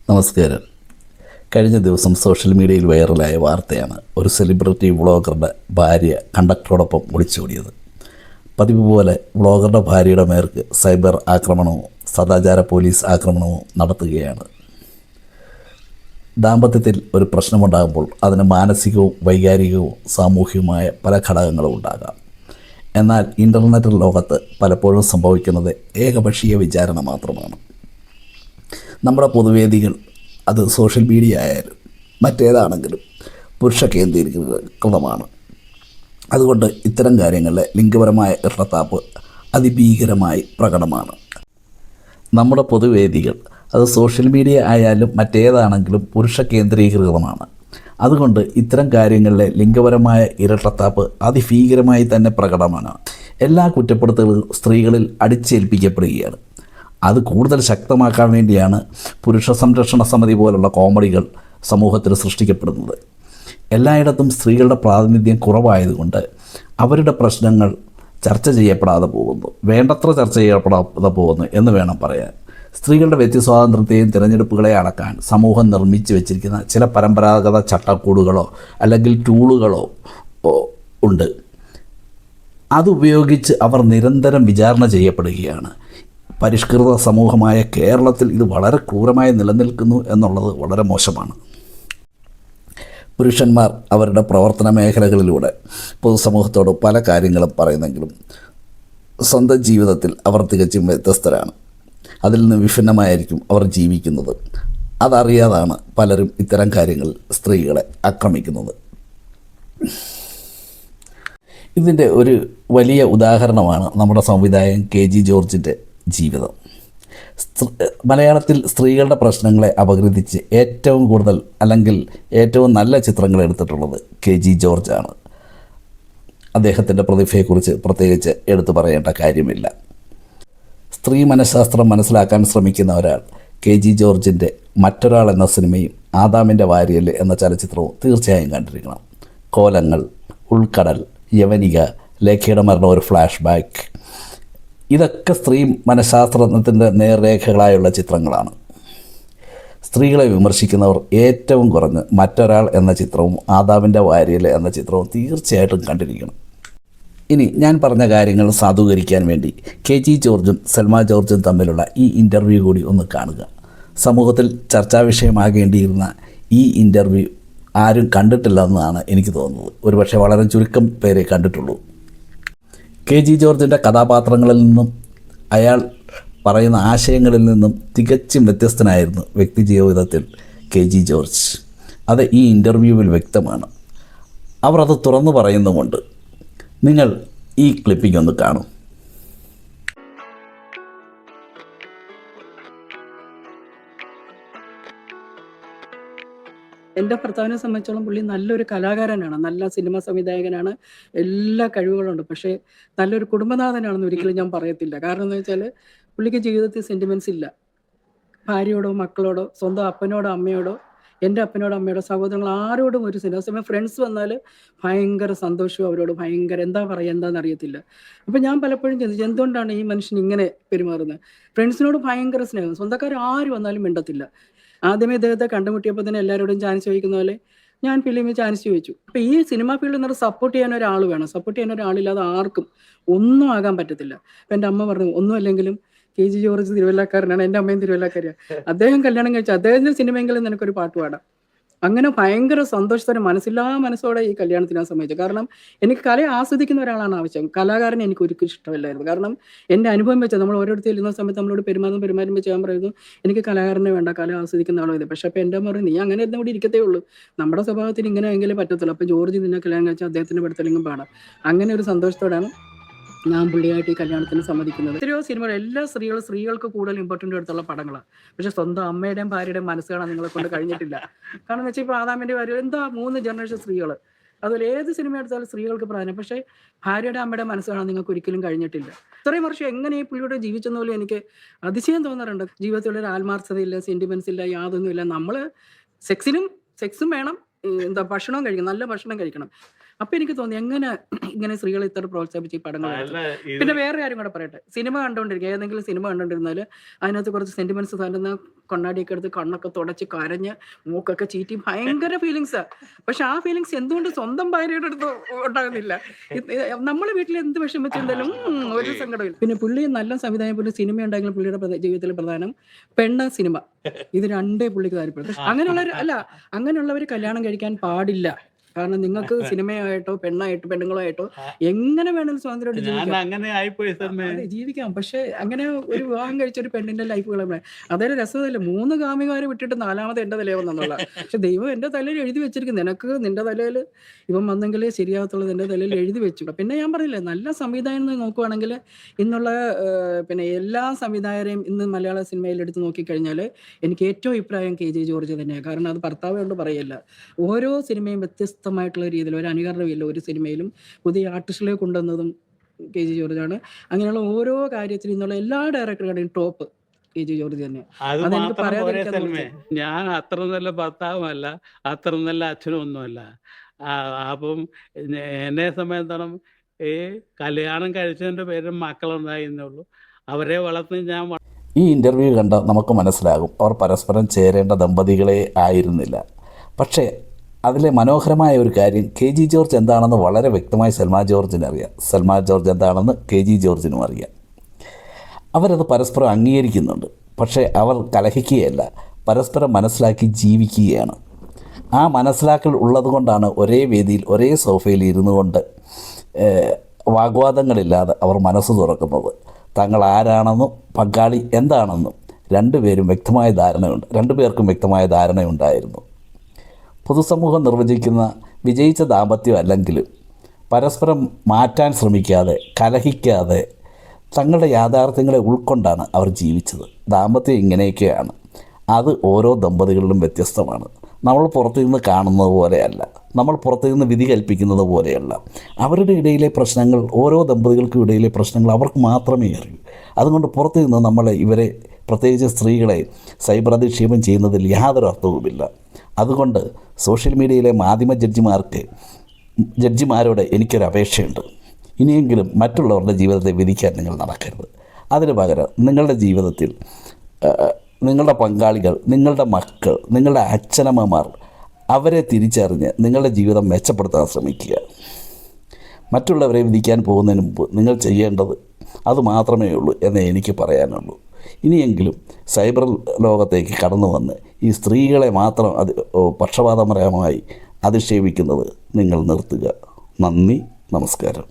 നമസ്കാരം. കഴിഞ്ഞ ദിവസം സോഷ്യൽ മീഡിയയിൽ വൈറലായ വാർത്തയാണ് ഒരു സെലിബ്രിറ്റി വ്ളോഗറുടെ ഭാര്യ കണ്ടക്ടറോടൊപ്പം ഒളിച്ചോടിയത്. പതിവ് പോലെ വ്ളോഗറുടെ ഭാര്യയുടെ മേർക്ക് സൈബർ ആക്രമണവും സദാചാര പോലീസ് ആക്രമണവും നടത്തുകയാണ്. ദാമ്പത്യത്തിൽ ഒരു പ്രശ്നമുണ്ടാകുമ്പോൾ അതിന് മാനസികവും വൈകാരികവും സാമൂഹികവുമായ പല ഘടകങ്ങളും ഉണ്ടാകാം. എന്നാൽ ഇൻ്റർനെറ്റ് ലോകത്ത് പലപ്പോഴും സംഭവിക്കുന്നത് ഏകപക്ഷീയ വിചാരണ മാത്രമാണ്. നമ്മുടെ പൊതുവേദികൾ, അത് സോഷ്യൽ മീഡിയ ആയാലും മറ്റേതാണെങ്കിലും പുരുഷ കേന്ദ്രീകൃതമാണ്. അതുകൊണ്ട് ഇത്തരം കാര്യങ്ങളിലെ ലിംഗപരമായ ഇരട്ടത്താപ്പ് അതിഭീകരമായി പ്രകടമാണ്. നമ്മുടെ പൊതുവേദികൾ, അത് സോഷ്യൽ മീഡിയ ആയാലും മറ്റേതാണെങ്കിലും പുരുഷ കേന്ദ്രീകൃതമാണ്. അതുകൊണ്ട് ഇത്തരം കാര്യങ്ങളിലെ ലിംഗപരമായ ഇരട്ടത്താപ്പ് അതിഭീകരമായി തന്നെ പ്രകടമാണ്. എല്ലാ കുറ്റപ്പെടുത്തലുകളും സ്ത്രീകളിൽ അടിച്ചേൽപ്പിക്കപ്പെടുകയാണ്. അത് കൂടുതൽ ശക്തമാക്കാൻ വേണ്ടിയാണ് പുരുഷ സംരക്ഷണ സമിതി പോലുള്ള കോമഡികൾ സമൂഹത്തിൽ സൃഷ്ടിക്കപ്പെടുന്നത്. എല്ലായിടത്തും സ്ത്രീകളുടെ പ്രാതിനിധ്യം കുറവായതുകൊണ്ട് അവരുടെ പ്രശ്നങ്ങൾ ചർച്ച ചെയ്യപ്പെടാതെ പോകുന്നു, വേണ്ടത്ര ചർച്ച ചെയ്യപ്പെടാതെ പോകുന്നു എന്ന് വേണം പറയാൻ. സ്ത്രീകളുടെ വ്യക്തിസ്വാതന്ത്ര്യത്തെയും തിരഞ്ഞെടുപ്പുകളെ അടക്കാൻ സമൂഹം നിർമ്മിച്ചു വെച്ചിരിക്കുന്ന ചില പരമ്പരാഗത ചട്ടക്കൂടുകളോ അല്ലെങ്കിൽ ടൂളുകളോ ഉണ്ട്. അതുപയോഗിച്ച് അവർ നിരന്തരം വിചാരണ ചെയ്യപ്പെടുകയാണ്. പരിഷ്കൃത സമൂഹമായ കേരളത്തിൽ ഇത് വളരെ ക്രൂരമായി നിലനിൽക്കുന്നു എന്നുള്ളത് വളരെ മോശമാണ്. പുരുഷന്മാർ അവരുടെ പ്രവർത്തന മേഖലകളിലൂടെ പൊതുസമൂഹത്തോട് പല കാര്യങ്ങളും പറയുന്നെങ്കിലും സ്വന്തം ജീവിതത്തിൽ അവർ തികച്ചും വ്യത്യസ്തരാണ്. അതിൽ നിന്ന് വിഭിന്നമായിരിക്കും അവർ ജീവിക്കുന്നത്. അതറിയാതാണ് പലരും ഇത്തരം കാര്യങ്ങളിൽ സ്ത്രീകളെ ആക്രമിക്കുന്നത്. ഇതിൻ്റെ ഒരു വലിയ ഉദാഹരണമാണ് നമ്മുടെ സംവിധായകൻ KG ജോർജിൻ്റെ ജീവിതം. മലയാളത്തിൽ സ്ത്രീകളുടെ പ്രശ്നങ്ങളെ അപഗ്രഥിച്ച് ഏറ്റവും കൂടുതൽ അല്ലെങ്കിൽ ഏറ്റവും നല്ല ചിത്രങ്ങൾ എടുത്തിട്ടുള്ളത് KG ജോർജാണ്. അദ്ദേഹത്തിൻ്റെ പ്രതിഭയെക്കുറിച്ച് പ്രത്യേകിച്ച് എടുത്തു പറയേണ്ട കാര്യമില്ല. സ്ത്രീ മനഃശാസ്ത്രം മനസ്സിലാക്കാൻ ശ്രമിക്കുന്ന ഒരാൾ KG ജോർജിൻ്റെ മറ്റൊരാൾ എന്ന സിനിമയും ആദാമിൻ്റെ വാരിയല് എന്ന ചലച്ചിത്രവും തീർച്ചയായും കണ്ടിരിക്കണം. കോലങ്ങൾ, ഉൾക്കടൽ, യവനിക, ലേഖയുടെ മരണം, ഒരു ഫ്ലാഷ് ബാക്ക്, ഇതൊക്കെ സ്ത്രീ മനഃശാസ്ത്രത്തിൻ്റെ നേർരേഖകളായുള്ള ചിത്രങ്ങളാണ്. സ്ത്രീകളെ വിമർശിക്കുന്നവർ ഏറ്റവും കുറഞ്ഞ് മറ്റൊരാൾ എന്ന ചിത്രവും ആദാമിൻ്റെ വാരിയല് എന്ന ചിത്രവും തീർച്ചയായിട്ടും കണ്ടിരിക്കണം. ഇനി ഞാൻ പറഞ്ഞ കാര്യങ്ങൾ സാധൂകരിക്കാൻ വേണ്ടി KG ജോർജും സൽമാ ജോർജും തമ്മിലുള്ള ഈ ഇൻ്റർവ്യൂ കൂടി ഒന്ന് കാണുക. സമൂഹത്തിൽ ചർച്ചാ വിഷയമാകേണ്ടിയിരുന്ന ഈ ഇൻ്റർവ്യൂ ആരും കണ്ടിട്ടില്ലെന്നാണ് എനിക്ക് തോന്നുന്നത്. ഒരുപക്ഷെ വളരെ ചുരുക്കം പേരെ കണ്ടിട്ടുള്ളൂ. KG ജോർജിൻ്റെ കഥാപാത്രങ്ങളിൽ നിന്നും അയാൾ പറയുന്ന ആശയങ്ങളിൽ നിന്നും തികച്ചും വ്യത്യസ്തനായിരുന്നു വ്യക്തി ജീവിതത്തിൽ KG ജോർജ്. അത് ഈ ഇൻ്റർവ്യൂവിൽ വ്യക്തമാണ്. അവർ അത് തുറന്നു പറയുന്നുമുണ്ട്. നിങ്ങൾ ഈ ക്ലിപ്പിംഗ് ഒന്ന് കാണൂ. എൻ്റെ ഭർത്താവിനെ സംബന്ധിച്ചോളം പുള്ളി നല്ലൊരു കലാകാരനാണ്, നല്ല സിനിമ സംവിധായകനാണ്, എല്ലാ കഴിവുകളുണ്ട്. പക്ഷേ നല്ലൊരു കുടുംബനാഥനാണെന്ന് ഒരിക്കലും ഞാൻ പറയത്തില്ല. കാരണം എന്ന് വെച്ചാൽ പുള്ളിക്ക് ജീവിതത്തിൽ സെൻറ്റിമെൻറ്റ്സ് ഇല്ല. ഭാര്യയോടോ മക്കളോടോ സ്വന്തം അപ്പനോടോ അമ്മയോടോ എൻ്റെ അപ്പനോടോ അമ്മയോടോ സഹോദരങ്ങൾ ആരോടും ഒരു സിനിമ സമയം ഫ്രണ്ട്സ് വന്നാൽ ഭയങ്കര സന്തോഷവും അവരോട് ഭയങ്കര എന്താ പറയുക എന്താണെന്ന് അറിയത്തില്ല. അപ്പം ഞാൻ പലപ്പോഴും ചിന്തിച്ചു എന്തുകൊണ്ടാണ് ഈ മനുഷ്യൻ ഇങ്ങനെ പെരുമാറുന്നത്. ഫ്രണ്ട്സിനോട് ഭയങ്കര സ്നേഹം, സ്വന്തക്കാർ ആര് വന്നാലും മിണ്ടത്തില്ല. ആദ്യമേ ഇദ്ദേഹത്തെ കണ്ടുമുട്ടിയപ്പോൾ തന്നെ എല്ലാവരോടും ചാൻസ് ചോദിക്കുന്ന പോലെ ഞാൻ ഫിലിമിൽ ചാൻസ് ചോദിച്ചു. അപ്പോൾ ഈ സിനിമ ഫീൽഡിൽ നിന്ന് സപ്പോർട്ട് ചെയ്യാൻ ഒരാൾ വേണം. സപ്പോർട്ട് ചെയ്യാൻ ഒരാളില്ലാതെ ആർക്കും ഒന്നും ആകാൻ പറ്റത്തില്ല. അപ്പം എൻ്റെ അമ്മ പറഞ്ഞു ഒന്നും അല്ലെങ്കിലും KG ജോർജ് തിരുവല്ലക്കാരനാണ്, എൻ്റെ അമ്മയും തിരുവല്ലക്കാരിയാണ്, അദ്ദേഹം കല്യാണം കഴിച്ചു, അദ്ദേഹത്തിൻ്റെ സിനിമയെങ്കിലും നിനക്കൊരു പാട്ട് പാടാം. അങ്ങനെ ഭയങ്കര സന്തോഷത്തോടെ മനസ്സോടെ ഈ കല്യാണത്തിന് ഞാൻ സമ്മതിച്ചു. കാരണം എനിക്ക് കലയെ ആസ്വദിക്കുന്ന ഒരാളാണ് ആവശ്യം. കലാകാരനെ എനിക്ക് ഒരിക്കലും ഇഷ്ടമല്ലായിരുന്നു. കാരണം എൻ്റെ അനുഭവം വെച്ചാൽ നമ്മൾ ഓരോരുത്തർ ഇരുന്ന സമയത്ത് നമ്മളോട് പെരുമാറുമ്പോൾ ചെയ്യാൻ പറയുന്നു എനിക്ക് കലാകാരനെ വേണ്ട, കല ആസ്വദിക്കുന്ന ആളോ ഇത്. പക്ഷേ അപ്പോൾ എൻ്റെ അമ്മ പറയും നീ അങ്ങനെ ഇരുന്ന് കൂടി ഇരിക്കത്തേ ഉള്ളൂ, നമ്മുടെ സ്വഭാവത്തിന് ഇങ്ങനെ എങ്കിലേ പറ്റത്തുള്ളൂ. അപ്പോൾ ജോർജ് നിന്നെ കല്യാണം കഴിച്ചാൽ അദ്ദേഹത്തിൻ്റെ പഠിത്തലെങ്കിലും പാടാം. അങ്ങനെ ഒരു സന്തോഷത്തോടാണ് ഞാൻ പുള്ളിയായിട്ട് ഈ കല്യാണത്തിന് സമ്മതിക്കുന്നത്. എത്രയോ സിനിമകൾ എല്ലാ സ്ത്രീകൾക്ക് കൂടുതൽ ഇമ്പോർട്ടൻ്റ് എടുത്തുള്ള പടങ്ങളാണ്. പക്ഷേ സ്വന്തം അമ്മയുടെയും ഭാര്യയുടെയും മനസ്സ് കാണാൻ നിങ്ങളെ കൊണ്ട് കഴിഞ്ഞിട്ടില്ല. കാരണം എന്ന് വെച്ചാൽ ഇപ്പോൾ ആദാമിൻ്റെ ഭാര്യ എന്താ 3 ജനറേഷൻ സ്ത്രീകൾ, അതുപോലെ ഏത് സിനിമ എടുത്താലും സ്ത്രീകൾക്ക് പ്രാധാന്യം. പക്ഷേ ഭാര്യയുടെ അമ്മയുടെ മനസ്സ് കാണാൻ നിങ്ങൾക്ക് ഒരിക്കലും കഴിഞ്ഞിട്ടില്ല. ഇത്രയും വർഷം എങ്ങനെ ഈ പുള്ളിയോട് ജീവിച്ചെന്ന പോലെ എനിക്ക് അതിശയം തോന്നാറുണ്ട്. ജീവിതത്തിലൊരു ആത്മാർത്ഥതയില്ല, സെൻറ്റിമെൻറ്റ്സ് ഇല്ല, യാതൊന്നുമില്ല. നമ്മൾ സെക്സും വേണം, ഭക്ഷണവും കഴിക്കണം, നല്ല ഭക്ഷണം കഴിക്കണം. അപ്പൊ എനിക്ക് തോന്നി എങ്ങനെ ഇങ്ങനെ സ്ത്രീകളെ ഇത്ര പ്രോത്സാഹിപ്പിച്ച് ഈ പടങ്ങൾ എടുത്തു. അല്ല ഇത് പിന്നെ വേറെ കാര്യം കൂടെ പറയട്ടെ, സിനിമ കണ്ടുകൊണ്ടിരിക്കുക, ഏതെങ്കിലും സിനിമ കണ്ടുകൊണ്ടിരുന്നാൽ അതിനകത്ത് കുറച്ച് സെന്റിമെന്റ്സ് തരുന്ന കണ്ണാടിയൊക്കെ എടുത്ത് കണ്ണൊക്കെ തുടച്ച് കരഞ്ഞ് മൂക്കൊക്കെ ചീറ്റി ഭയങ്കര ഫീലിങ്സാ. പക്ഷെ ആ ഫീലിങ്സ് എന്തുകൊണ്ട് സ്വന്തം ഭാര്യയുടെ അടുത്ത് ഉണ്ടാകുന്നില്ല? നമ്മളെ വീട്ടിൽ എന്ത് വിഷമിച്ചെന്തായാലും ഒരു സങ്കടമില്ല. പിന്നെ പുള്ളി നല്ല സംവിധാനം, പുള്ളി സിനിമ ഉണ്ടെങ്കിലും പുള്ളിയുടെ ജീവിതത്തിൽ പ്രധാനം പെണ്ണ് സിനിമ, ഇത് രണ്ടേ പുള്ളിക്ക് താല്പര്യം. അങ്ങനെയുള്ളവർ കല്യാണം കഴിക്കാൻ പാടില്ല. കാരണം നിങ്ങൾക്ക് സിനിമയായിട്ടോ പെണ്ണുങ്ങളായിട്ടോ എങ്ങനെ വേണമെങ്കിലും സ്വാതന്ത്ര്യമായിട്ട് ഞാൻ ജീവിക്കാം. അങ്ങനെ ആയിപ്പോയി സൽമേ. അതെ, ജീവിക്കാം. പക്ഷെ അങ്ങനെ ഒരു വിവാഹം കഴിച്ച ഒരു പെണ്ണിന്റെ ലൈഫ് കളയുമ്പോൾ അതൊരു രസമല്ലേ? 3 കാമികാരെ വിട്ടിട്ട് 4ാമത് എന്റെ തലയിൽ വന്നുള്ള. പക്ഷെ ദൈവം എന്റെ തലയിൽ എഴുതി വെച്ചിരിക്കും, നിനക്ക് നിന്റെ തലയിൽ ഇവൻ വന്നെങ്കിലേ ശരിയാകത്തുള്ളത് എന്റെ തലയിൽ എഴുതി വെച്ചു. പിന്നെ ഞാൻ പറഞ്ഞില്ലേ, നല്ല സംവിധാനം നോക്കുവാണെങ്കിൽ ഇന്നുള്ള പിന്നെ എല്ലാ സംവിധായകരെയും ഇന്ന് മലയാള സിനിമയിൽ എടുത്ത് നോക്കിക്കഴിഞ്ഞാൽ എനിക്ക് ഏറ്റവും അഭിപ്രായം KG ജോർജ് തന്നെയാണ്. കാരണം അത് ഭർത്താവ് കൊണ്ട് പറയല്ല, ഓരോ സിനിമയും വ്യത്യസ്തമായിട്ടുള്ള രീതിയിൽ ഒരു അനുകരണമില്ല. ഒരു സിനിമയിലും പുതിയ ആർട്ടിസ്റ്റുകളെ കൊണ്ടുവന്നതും KG ജോർജാണ്. അങ്ങനെയുള്ള ഓരോ കാര്യത്തിലും ഇന്നുള്ള എല്ലാ ഡയറക്ടറുടെയും ടോപ്പ് KG ജോർജ് തന്നെ. അത് അതെനിക്ക് മാത്രം പോരെ പറയാതിരിക്കാൻ സൽമേ. ഞാൻ അത്ര നല്ല ഭർത്താവുമല്ല, അത്ര നല്ല അച്ഛനും ഒന്നുമല്ല. അപ്പം എന്നെ സംബന്ധിച്ചിടത്തോളം ഈ കല്യാണം കഴിച്ചതിൻ്റെ പേരിൽ മക്കളുണ്ടായി എന്നേ ഉള്ളൂ. അവരെ വളർത്തി ഞാൻ ഈ ഇൻ്റർവ്യൂ കണ്ട നമുക്ക് മനസ്സിലാകും അവർ പരസ്പരം ചേരേണ്ട ദമ്പതികളെ ആയിരുന്നില്ല. പക്ഷേ അതിലെ മനോഹരമായ ഒരു കാര്യം, KG ജോർജ് എന്താണെന്ന് വളരെ വ്യക്തമായി സൽമാ ജോർജിന് അറിയാം, സൽമാ ജോർജ് എന്താണെന്ന് KG ജോർജിനും അറിയാം. അവരത് പരസ്പരം അംഗീകരിക്കുന്നുണ്ട്. പക്ഷേ അവർ കലഹിക്കുകയല്ല, പരസ്പരം മനസ്സിലാക്കി ജീവിക്കുകയാണ്. ആ മനസ്സിലാക്കൽ ഉള്ളതുകൊണ്ടാണ് ഒരേ വേദിയിൽ ഒരേ സോഫയിൽ ഇരുന്നു കൊണ്ട് വാഗ്വാദങ്ങളില്ലാതെ അവർ മനസ്സ് തുറക്കുന്നത്. തങ്ങൾ ആരാണെന്നും പങ്കാളി എന്താണെന്നും രണ്ടുപേർക്കും വ്യക്തമായ ധാരണയുണ്ടായിരുന്നു. പൊതുസമൂഹം നിർവചിക്കുന്ന വിജയിച്ച ദാമ്പത്യം അല്ലെങ്കിലും പരസ്പരം മാറ്റാൻ ശ്രമിക്കാതെ, കലഹിക്കാതെ തങ്ങളുടെ യാഥാർത്ഥ്യങ്ങളെ ഉൾക്കൊണ്ടാണ് അവർ ജീവിച്ചത്. ദാമ്പത്യം ഇങ്ങനെയൊക്കെയാണ്. അത് ഓരോ ദമ്പതികളിലും വ്യത്യസ്തമാണ്. നമ്മൾ പുറത്തു നിന്ന് കാണുന്നത് പോലെയല്ല, നമ്മൾ പുറത്തു നിന്ന് വിധി കൽപ്പിക്കുന്നത് പോലെയല്ല. അവരുടെ ഇടയിലെ പ്രശ്നങ്ങൾ, ഓരോ ദമ്പതികൾക്കും ഇടയിലെ പ്രശ്നങ്ങൾ അവർക്ക് മാത്രമേ അറിയൂ. അതുകൊണ്ട് പുറത്തു നിന്ന് ഇവരെ, പ്രത്യേകിച്ച് സ്ത്രീകളെ സൈബർ അധിക്ഷേപം ചെയ്യുന്നതിൽ യാതൊരു അർത്ഥവുമില്ല. അതുകൊണ്ട് സോഷ്യൽ മീഡിയയിലെ മാധ്യമ ജഡ്ജിമാരോട് എനിക്കൊരു അപേക്ഷയുണ്ട്. ഇനിയെങ്കിലും മറ്റുള്ളവരുടെ ജീവിതത്തെ വിധിക്കാൻ നിങ്ങൾ നടക്കരുത്. അതിന് പകരം നിങ്ങളുടെ ജീവിതത്തിൽ നിങ്ങളുടെ പങ്കാളികൾ, നിങ്ങളുടെ മക്കൾ, നിങ്ങളുടെ അച്ഛനമ്മമാർ, അവരെ തിരിച്ചറിഞ്ഞ് നിങ്ങളുടെ ജീവിതം മെച്ചപ്പെടുത്താൻ ശ്രമിക്കുക. മറ്റുള്ളവരെ വിധിക്കാൻ പോകുന്നതിന് മുമ്പ് നിങ്ങൾ ചെയ്യേണ്ടത് അത് മാത്രമേ ഉള്ളൂ എന്നേ എനിക്ക് പറയാനുള്ളൂ. ഇനിയെങ്കിലും സൈബർ ലോകത്തേക്ക് കടന്നു വന്ന് ഈ സ്ത്രീകളെ മാത്രം പക്ഷപാതപരമായി അധിക്ഷേപിക്കുന്നത് നിങ്ങൾ നിർത്തുക. നന്ദി, നമസ്കാരം.